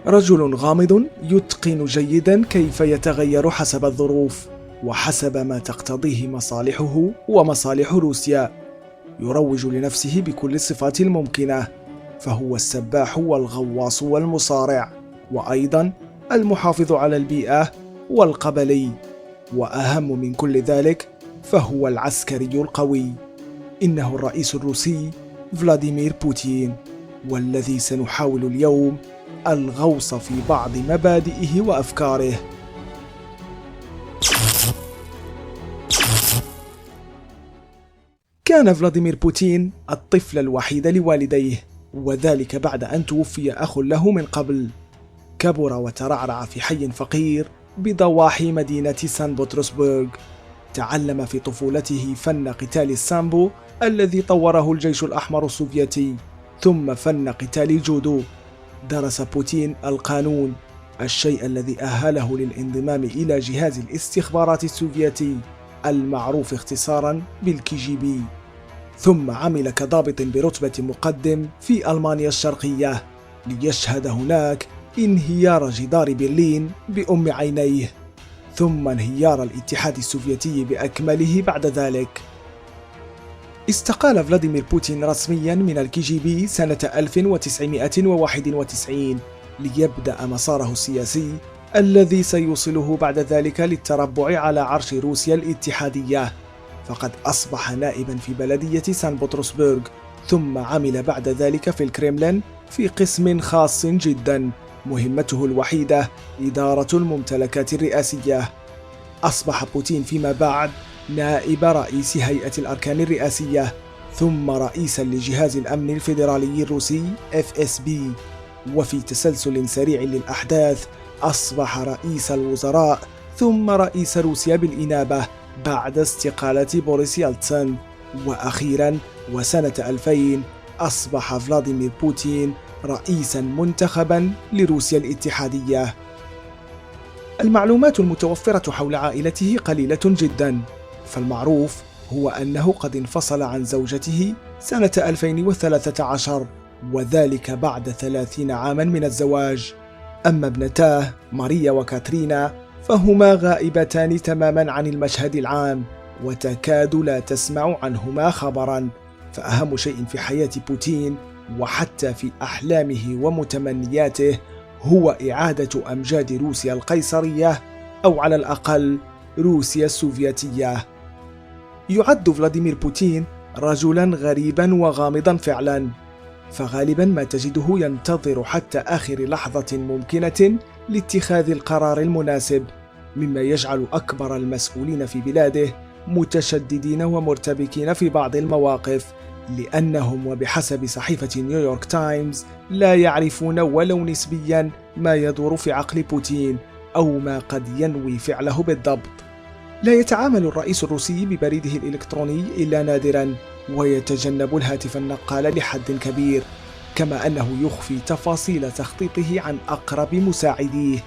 رجل غامض يتقن جيدا كيف يتغير حسب الظروف وحسب ما تقتضيه مصالحه ومصالح روسيا. يروج لنفسه بكل الصفات الممكنة، فهو السباح والغواص والمصارع، وأيضا المحافظ على البيئة والقبلي، وأهم من كل ذلك فهو العسكري القوي. إنه الرئيس الروسي فلاديمير بوتين، والذي سنحاول اليوم الغوص في بعض مبادئه وأفكاره. كان فلاديمير بوتين الطفل الوحيد لوالديه، وذلك بعد أن توفي أخ له من قبل. كبر وترعرع في حي فقير بضواحي مدينة سان بطرسبرغ. تعلم في طفولته فن قتال السامبو الذي طوره الجيش الأحمر السوفيتي، ثم فن قتال الجودو. درس بوتين القانون، الشيء الذي أهله للانضمام إلى جهاز الاستخبارات السوفيتي المعروف اختصارا بالكي جي بي، ثم عمل كضابط برتبة مقدم في ألمانيا الشرقية، ليشهد هناك انهيار جدار برلين بأم عينيه، ثم انهيار الاتحاد السوفيتي بأكمله بعد ذلك. استقال فلاديمير بوتين رسميا من الكي جي بي سنة 1991 ليبدأ مساره السياسي الذي سيوصله بعد ذلك للتربع على عرش روسيا الاتحادية. فقد أصبح نائبا في بلدية سان بطرسبرغ، ثم عمل بعد ذلك في الكريملين في قسم خاص جدا مهمته الوحيدة إدارة الممتلكات الرئاسية. أصبح بوتين فيما بعد نائب رئيس هيئة الأركان الرئاسية، ثم رئيسا لجهاز الأمن الفيدرالي الروسي FSB. وفي تسلسل سريع للأحداث أصبح رئيس الوزراء ثم رئيس روسيا بالإنابة بعد استقالة بوريس يلتسن. وأخيرا وسنة 2000 أصبح فلاديمير بوتين رئيسا منتخبا لروسيا الاتحادية. المعلومات المتوفرة حول عائلته قليلة جدا، فالمعروف هو أنه قد انفصل عن زوجته سنة 2013، وذلك بعد 30 عاما من الزواج. أما ابنتاه ماريا وكاترينا فهما غائبتان تماما عن المشهد العام، وتكاد لا تسمع عنهما خبرا. فأهم شيء في حياة بوتين وحتى في أحلامه ومتمنياته هو إعادة أمجاد روسيا القيصرية، أو على الأقل روسيا السوفيتية. يعد فلاديمير بوتين رجلا غريبا وغامضا فعلا، فغالبا ما تجده ينتظر حتى آخر لحظة ممكنة لاتخاذ القرار المناسب، مما يجعل أكبر المسؤولين في بلاده متشددين ومرتبكين في بعض المواقف، لأنهم وبحسب صحيفة نيويورك تايمز لا يعرفون ولو نسبيا ما يدور في عقل بوتين أو ما قد ينوي فعله بالضبط. لا يتعامل الرئيس الروسي ببريده الإلكتروني إلا نادرا، ويتجنب الهاتف النقال لحد كبير، كما أنه يخفي تفاصيل تخطيطه عن أقرب مساعديه.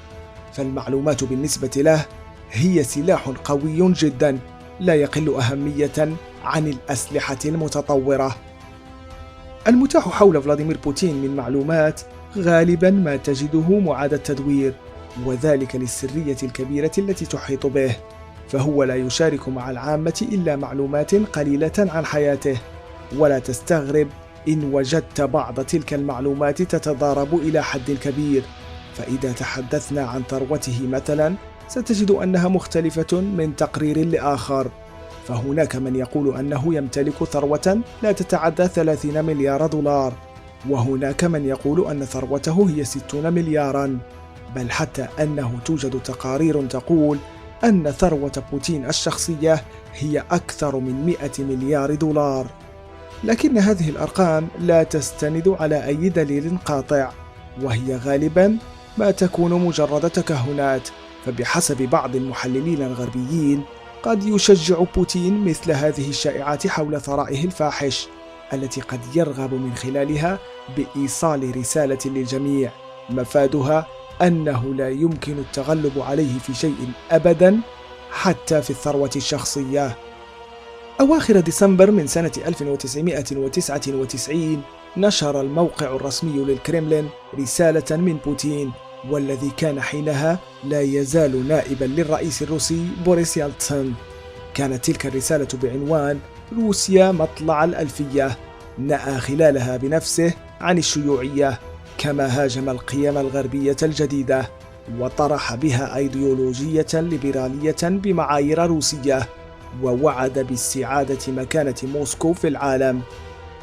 فالمعلومات بالنسبة له هي سلاح قوي جدا لا يقل أهمية عن الأسلحة المتطورة. المتاح حول فلاديمير بوتين من معلومات غالبا ما تجده معاد التدوير، وذلك للسرية الكبيرة التي تحيط به، فهو لا يشارك مع العامة إلا معلومات قليلة عن حياته. ولا تستغرب إن وجدت بعض تلك المعلومات تتضارب إلى حد كبير، فإذا تحدثنا عن ثروته مثلا ستجد أنها مختلفة من تقرير لآخر. فهناك من يقول أنه يمتلك ثروة لا تتعدى 30 مليار دولار، وهناك من يقول أن ثروته هي 60 مليارا، بل حتى أنه توجد تقارير تقول أن ثروة بوتين الشخصية هي أكثر من 100 مليار دولار. لكن هذه الأرقام لا تستند على أي دليل قاطع، وهي غالبا ما تكون مجرد تكهنات. فبحسب بعض المحللين الغربيين قد يشجع بوتين مثل هذه الشائعات حول ثرائه الفاحش، التي قد يرغب من خلالها بإيصال رسالة للجميع مفادها أنه لا يمكن التغلب عليه في شيء أبدا، حتى في الثروة الشخصية. أواخر ديسمبر من سنة 1999 نشر الموقع الرسمي للكرملين رسالة من بوتين، والذي كان حينها لا يزال نائبا للرئيس الروسي بوريس يلتسن. كانت تلك الرسالة بعنوان روسيا مطلع الألفية، نأى خلالها بنفسه عن الشيوعية، كما هاجم القيم الغربية الجديدة، وطرح بها أيديولوجية ليبرالية بمعايير روسية، ووعد باستعادة مكانة موسكو في العالم.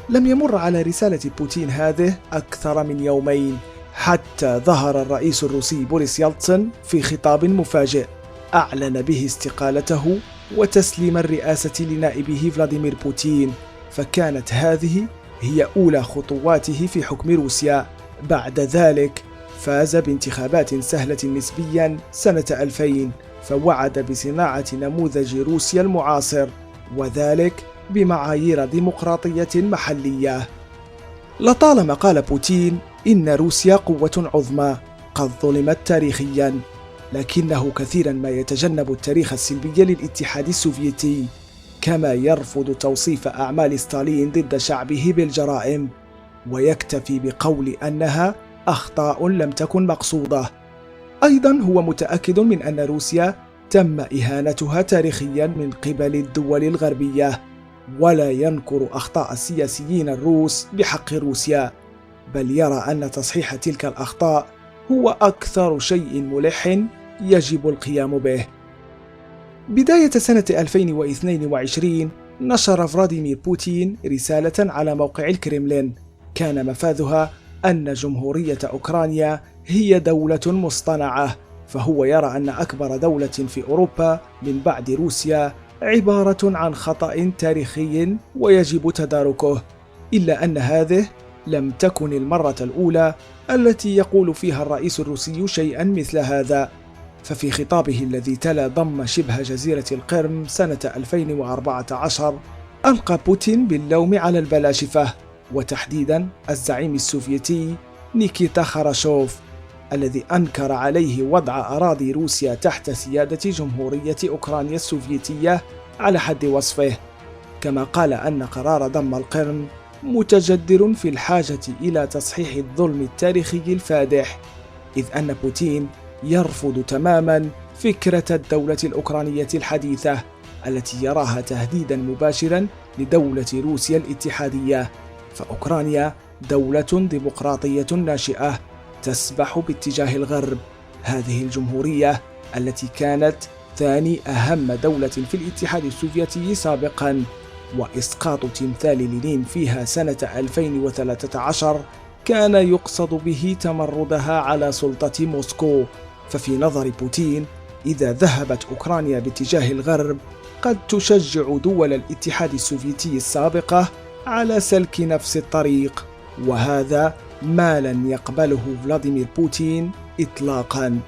لم يمر على رسالة بوتين هذه أكثر من يومين حتى ظهر الرئيس الروسي بوريس يلتسن في خطاب مفاجئ أعلن به استقالته وتسليم الرئاسة لنائبه فلاديمير بوتين، فكانت هذه هي أولى خطواته في حكم روسيا. بعد ذلك فاز بانتخابات سهلة نسبيا سنة 2000، فوعد بصناعة نموذج روسيا المعاصر، وذلك بمعايير ديمقراطية محلية. لطالما قال بوتين إن روسيا قوة عظمى قد ظلمت تاريخيا، لكنه كثيرا ما يتجنب التاريخ السلبي للاتحاد السوفيتي، كما يرفض توصيف أعمال ستالين ضد شعبه بالجرائم، ويكتفي بقول أنها أخطاء لم تكن مقصودة. أيضا هو متأكد من أن روسيا تم إهانتها تاريخيا من قبل الدول الغربية، ولا ينكر أخطاء السياسيين الروس بحق روسيا، بل يرى أن تصحيح تلك الأخطاء هو أكثر شيء ملح يجب القيام به. بداية سنة 2022 نشر فلاديمير بوتين رسالة على موقع الكرملين كان مفادها أن جمهورية أوكرانيا هي دولة مصطنعة، فهو يرى أن أكبر دولة في أوروبا من بعد روسيا عبارة عن خطأ تاريخي ويجب تداركه، إلا أن هذه لم تكن المرة الأولى التي يقول فيها الرئيس الروسي شيئا مثل هذا. ففي خطابه الذي تلا ضم شبه جزيرة القرم سنة 2014 ألقى بوتين باللوم على البلاشفة، وتحديدا الزعيم السوفيتي نيكيتا خراشوف، الذي أنكر عليه وضع أراضي روسيا تحت سيادة جمهورية أوكرانيا السوفيتية على حد وصفه، كما قال أن قرار ضم القرم متجدر في الحاجة إلى تصحيح الظلم التاريخي الفادح، إذ أن بوتين يرفض تماما فكرة الدولة الأوكرانية الحديثة التي يراها تهديدا مباشرا لدولة روسيا الاتحادية. فأوكرانيا دولة ديمقراطية ناشئة تسبح باتجاه الغرب. هذه الجمهورية التي كانت ثاني أهم دولة في الاتحاد السوفيتي سابقا، وإسقاط تمثال لينين فيها سنة 2013 كان يقصد به تمردها على سلطة موسكو. ففي نظر بوتين إذا ذهبت أوكرانيا باتجاه الغرب قد تشجع دول الاتحاد السوفيتي السابقة على سلك نفس الطريق، وهذا ما لن يقبله فلاديمير بوتين إطلاقا.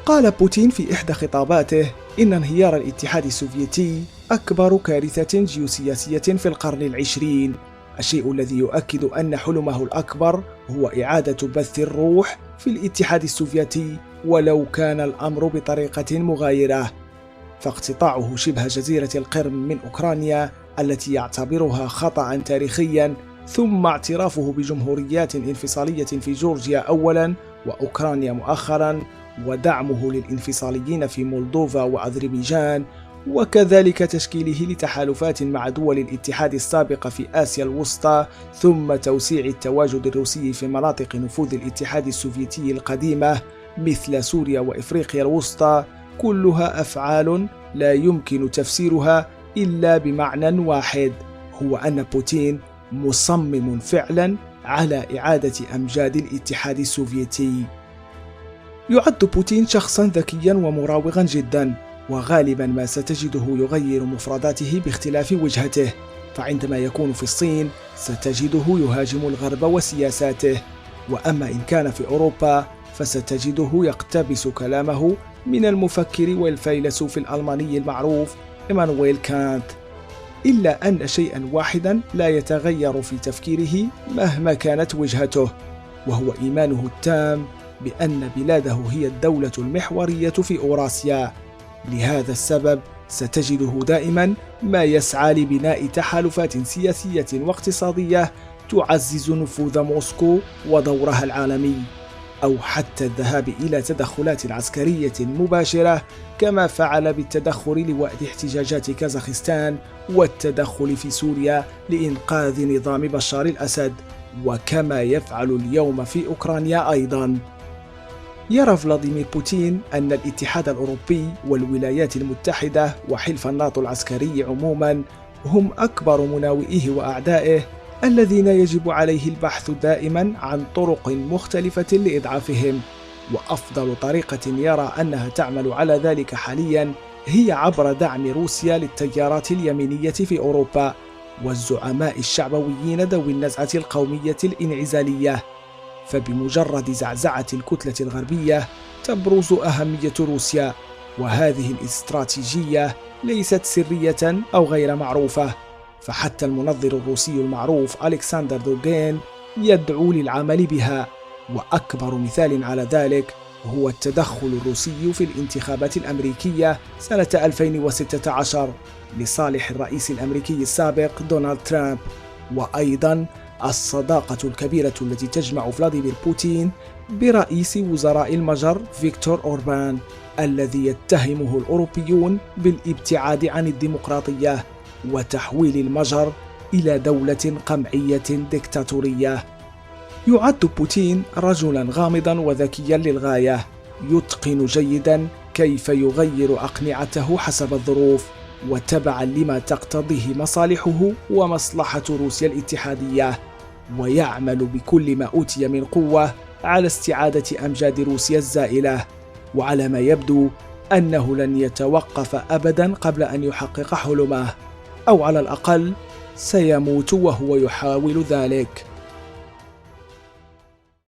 قال بوتين في إحدى خطاباته إن انهيار الاتحاد السوفيتي أكبر كارثة جيوسياسية في القرن العشرين، الشيء الذي يؤكد أن حلمه الأكبر هو إعادة بث الروح في الاتحاد السوفيتي ولو كان الأمر بطريقة مغايرة. فاقتطاعه شبه جزيرة القرم من أوكرانيا التي يعتبرها خطأ تاريخيا، ثم اعترافه بجمهوريات انفصالية في جورجيا أولا وأوكرانيا مؤخرا، ودعمه للانفصاليين في مولدوفا وأذربيجان، وكذلك تشكيله لتحالفات مع دول الاتحاد السابقة في آسيا الوسطى، ثم توسيع التواجد الروسي في مناطق نفوذ الاتحاد السوفيتي القديمة مثل سوريا وإفريقيا الوسطى، كلها أفعال لا يمكن تفسيرها إلا بمعنى واحد، هو أن بوتين مصمم فعلا على إعادة أمجاد الاتحاد السوفيتي. يعد بوتين شخصا ذكيا ومراوغا جدا، وغالبا ما ستجده يغير مفرداته باختلاف وجهته، فعندما يكون في الصين ستجده يهاجم الغرب وسياساته، وأما إن كان في أوروبا فستجده يقتبس كلامه من المفكر والفيلسوف الألماني المعروف إيمانويل كانت، إلا أن شيئا واحدا لا يتغير في تفكيره مهما كانت وجهته، وهو إيمانه التام بأن بلاده هي الدولة المحورية في أوراسيا. لهذا السبب ستجده دائما ما يسعى لبناء تحالفات سياسية واقتصادية تعزز نفوذ موسكو ودورها العالمي، أو حتى الذهاب إلى تدخلات عسكرية مباشرة كما فعل بالتدخل لوقت احتجاجات كازاخستان والتدخل في سوريا لإنقاذ نظام بشار الأسد، وكما يفعل اليوم في أوكرانيا أيضا. يرى فلاديمير بوتين أن الاتحاد الأوروبي والولايات المتحدة وحلف الناتو العسكري عموما هم أكبر مناوئيه وأعدائه الذين يجب عليه البحث دائما عن طرق مختلفة لإضعافهم، وأفضل طريقة يرى أنها تعمل على ذلك حاليا هي عبر دعم روسيا للتيارات اليمينية في أوروبا والزعماء الشعبويين ذوي النزعة القومية الانعزالية، فبمجرد زعزعة الكتلة الغربية تبرز أهمية روسيا، وهذه الاستراتيجية ليست سرية أو غير معروفة، فحتى المنظر الروسي المعروف ألكسندر دوغين يدعو للعمل بها. وأكبر مثال على ذلك هو التدخل الروسي في الانتخابات الأمريكية سنة 2016 لصالح الرئيس الأمريكي السابق دونالد ترامب، وأيضا الصداقة الكبيرة التي تجمع فلاديمير بوتين برئيس وزراء المجر فيكتور أوربان الذي يتهمه الأوروبيون بالابتعاد عن الديمقراطية وتحويل المجر إلى دولة قمعية ديكتاتورية. يعد بوتين رجلا غامضا وذكيا للغاية، يتقن جيدا كيف يغير أقنعته حسب الظروف وتبعا لما تقتضيه مصالحه ومصلحة روسيا الاتحادية، ويعمل بكل ما أوتي من قوة على استعادة أمجاد روسيا الزائلة، وعلى ما يبدو أنه لن يتوقف أبدا قبل أن يحقق حلمه، أو على الأقل سيموت وهو يحاول ذلك.